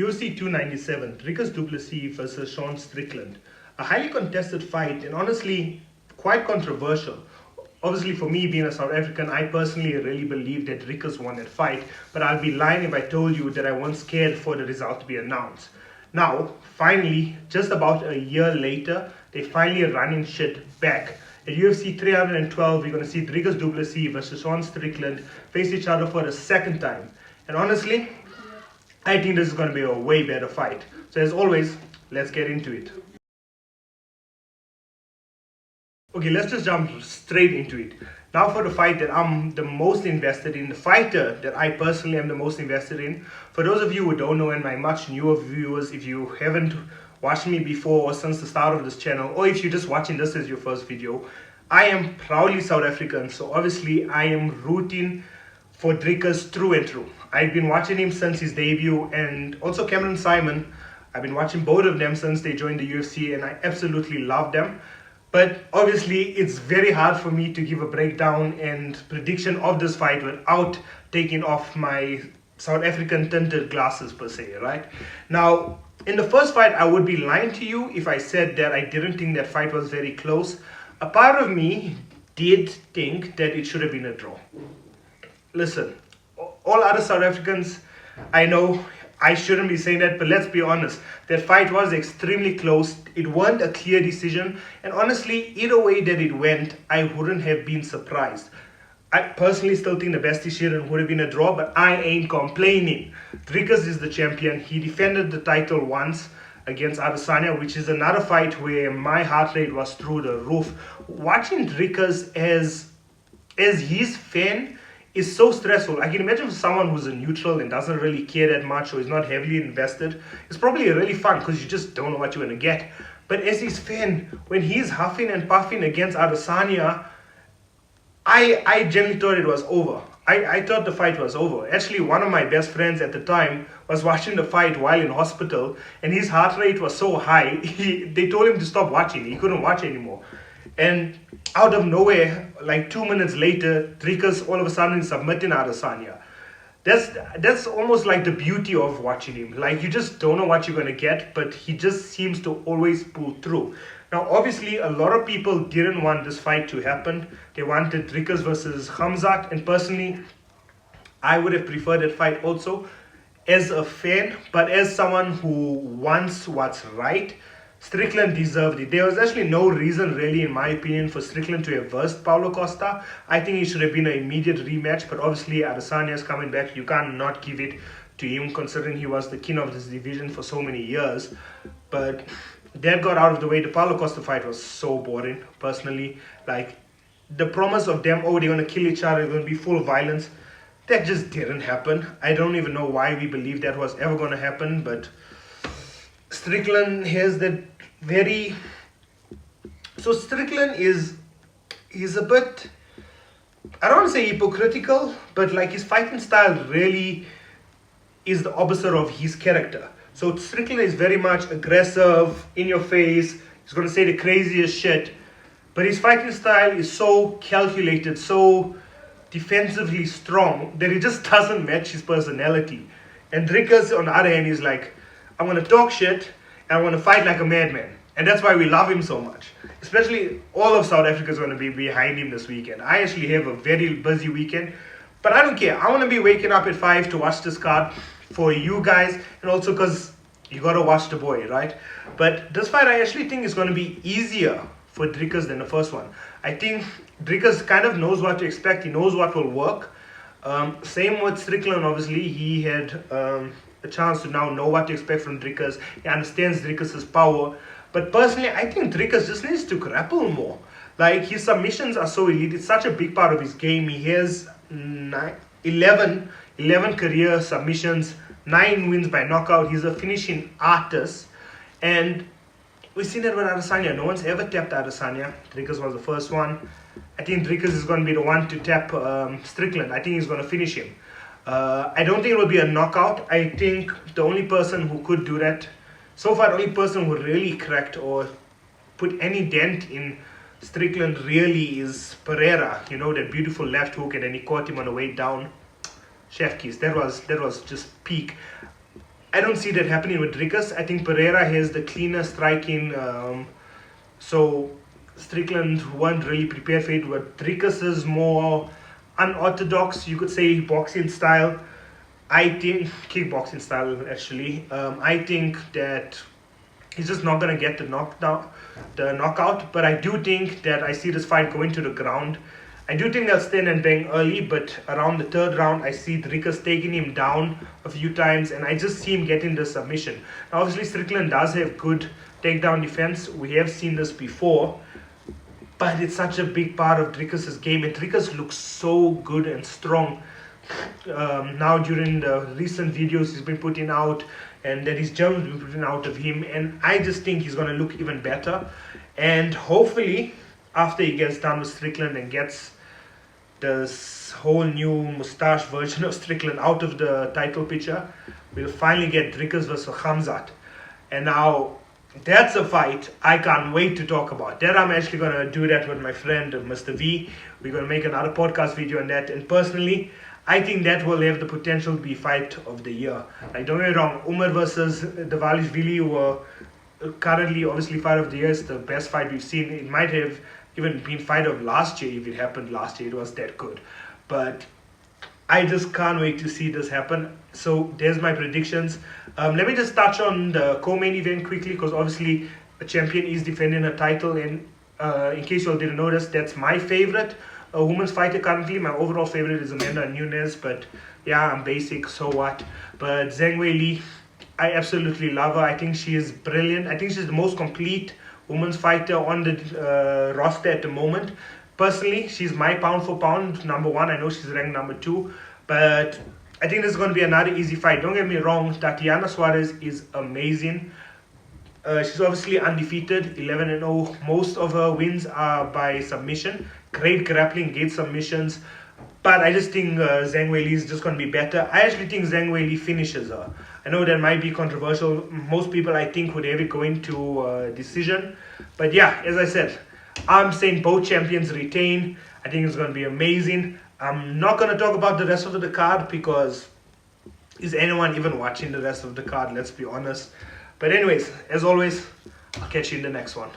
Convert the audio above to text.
UFC 297, Dricus Du Plessis versus Strickland. A highly contested fight and honestly quite controversial. Obviously for me being a South African, I personally really believe that Dricus won that fight, but I'll be lying if I told you that I wasn't scared for the result to be announced. Now, finally, just about a year later, they finally are running shit back. At UFC 312, we're going to see Dricus Du Plessis versus Strickland face each other for the second time. And honestly, I think this is going to be a way better fight. So as always, let's get into it. Okay, let's just jump straight into it. Now for the fight that I'm the most invested in, the fighter that I personally am the most invested in. For those of you who don't know and my much newer viewers, if you haven't watched me before or since the start of this channel, or if you're just watching this as your first video, I am proudly South African, so obviously I am rooting for Dricus through and through. I've been watching him since his debut, and also Cameron Simon. I've been watching both of them since they joined the UFC, and I absolutely love them. But obviously, it's very hard for me to give a breakdown and prediction of this fight without taking off my South African tinted glasses per se, right? Now, in the first fight, I would be lying to you if I said that I didn't think that fight was very close. A part of me did think that it should have been a draw. Listen, all other South Africans, I know I shouldn't be saying that, but let's be honest. That fight was extremely close. It wasn't a clear decision. And honestly, either way that it went, I wouldn't have been surprised. I personally still think the best decision would have been a draw, but I ain't complaining. Dricus is the champion. He defended the title once against Adesanya, which is another fight where my heart rate was through the roof. Watching Dricus as his fan is so stressful. I can imagine for someone who's a neutral and doesn't really care that much or is not heavily invested, it's probably really fun because you just don't know what you're going to get. But as his fan, when he's huffing and puffing against Adesanya, I genuinely thought it was over. I thought the fight was over. Actually, one of my best friends at the time was watching the fight while in hospital, and his heart rate was so high, they told him to stop watching. He couldn't watch anymore. And out of nowhere, like 2 minutes later, Dricus all of a sudden is submitting Adesanya. That's almost like the beauty of watching him. Like, you just don't know what you're going to get, but he just seems to always pull through. Now, obviously, a lot of people didn't want this fight to happen. They wanted Dricus versus Khamzat, and personally, I would have preferred that fight also as a fan, but as someone who wants what's right, Strickland deserved it. There was actually no reason really, in my opinion, for Strickland to have versed Paulo Costa. I think it should have been an immediate rematch, but obviously Adesanya is coming back. You can't not give it to him considering he was the king of this division for so many years. But that got out of the way. The Paulo Costa fight was so boring, personally. Like, the promise of them, oh, they're going to kill each other, they're going to be full of violence, that just didn't happen. I don't even know why we believed that was ever going to happen, but Strickland has that very... So Strickland is a bit, I don't want to say hypocritical, but like his fighting style really is the opposite of his character. So Strickland is very much aggressive, in your face, he's going to say the craziest shit, but his fighting style is so calculated, so defensively strong that it just doesn't match his personality. And Dricus, on the other hand, is like, I'm going to talk shit and I'm going to fight like a madman. And that's why we love him so much. Especially all of South Africa is going to be behind him this weekend. I actually have a very busy weekend, but I don't care. I want to be waking up at 5 to watch this card for you guys, and also because you got to watch the boy, right? But this fight I actually think is going to be easier for Dricus than the first one. I think Dricus kind of knows what to expect. He knows what will work. Same with Strickland, obviously. He had a chance to now know what to expect from Dricus. He understands Dricus's power. But personally, I think Dricus just needs to grapple more. Like, his submissions are so elite. It's such a big part of his game. He has 11 career submissions, 9 wins by knockout. He's a finishing artist. And we've seen that with Adesanya. No one's ever tapped Adesanya. Dricus was the first one. I think Dricus is going to be the one to tap Strickland. I think he's going to finish him. I don't think it will be a knockout. I think the only person who could do that, so far the only person who really cracked or put any dent in Strickland really is Pereira. You know, that beautiful left hook, and then he caught him on the way down. Chef kiss. That was just peak. I don't see that happening with Dricus. I think Pereira has the cleaner striking, so Strickland weren't really prepared for it. But Dricus is more unorthodox, you could say, boxing style. I think kickboxing style actually. I think that he's just not gonna get the knockout. But I do think that I see this fight going to the ground. I do think they'll stand and bang early, but around the third round, I see Dricus taking him down a few times, and I just see him getting the submission. Now, obviously, Strickland does have good takedown defense. We have seen this before, but it's such a big part of Dricus's game, and Dricus looks so good and strong. Now during the recent videos he's been putting out, and that his Germans been putting out of him, and I just think he's going to look even better. And hopefully, after he gets done with Strickland and gets this whole new mustache version of Strickland out of the title picture, we'll finally get Dricus versus Khamzat. And now that's a fight I can't wait to talk about. That I'm actually going to do that with my friend Mr. V. We're going to make another podcast video on that. And personally, I think that will have the potential to be fight of the year. Like, don't get me wrong, Umar versus Dvalishvili were currently obviously fight of the year. Is the best fight we've seen. It might have even been fight of last year if it happened last year. It was that good. But I just can't wait to see this happen. So there's my predictions. Let me just touch on the co-main event quickly, because obviously a champion is defending a title, and in case you all didn't notice, that's my favorite women's fighter currently. My overall favorite is Amanda Nunes, but yeah, I'm basic, so what. But Zhang Weili, I absolutely love her. I think she is brilliant. I think she's the most complete women's fighter on the roster at the moment. Personally, she's my pound for pound number one. I know she's ranked number 2, but I think this is going to be another easy fight. Don't get me wrong, Tatiana Suarez is amazing. She's obviously undefeated, 11-0. Most of her wins are by submission. Great grappling, great submissions. But I just think Zhang Weili is just going to be better. I actually think Zhang Weili finishes her. I know that might be controversial. Most people, I think, would have it going to decision. But yeah, as I said, I'm saying both champions retain. I think it's going to be amazing. I'm not going to talk about the rest of the card, because is anyone even watching the rest of the card? Let's be honest. But anyways, as always, I'll catch you in the next one.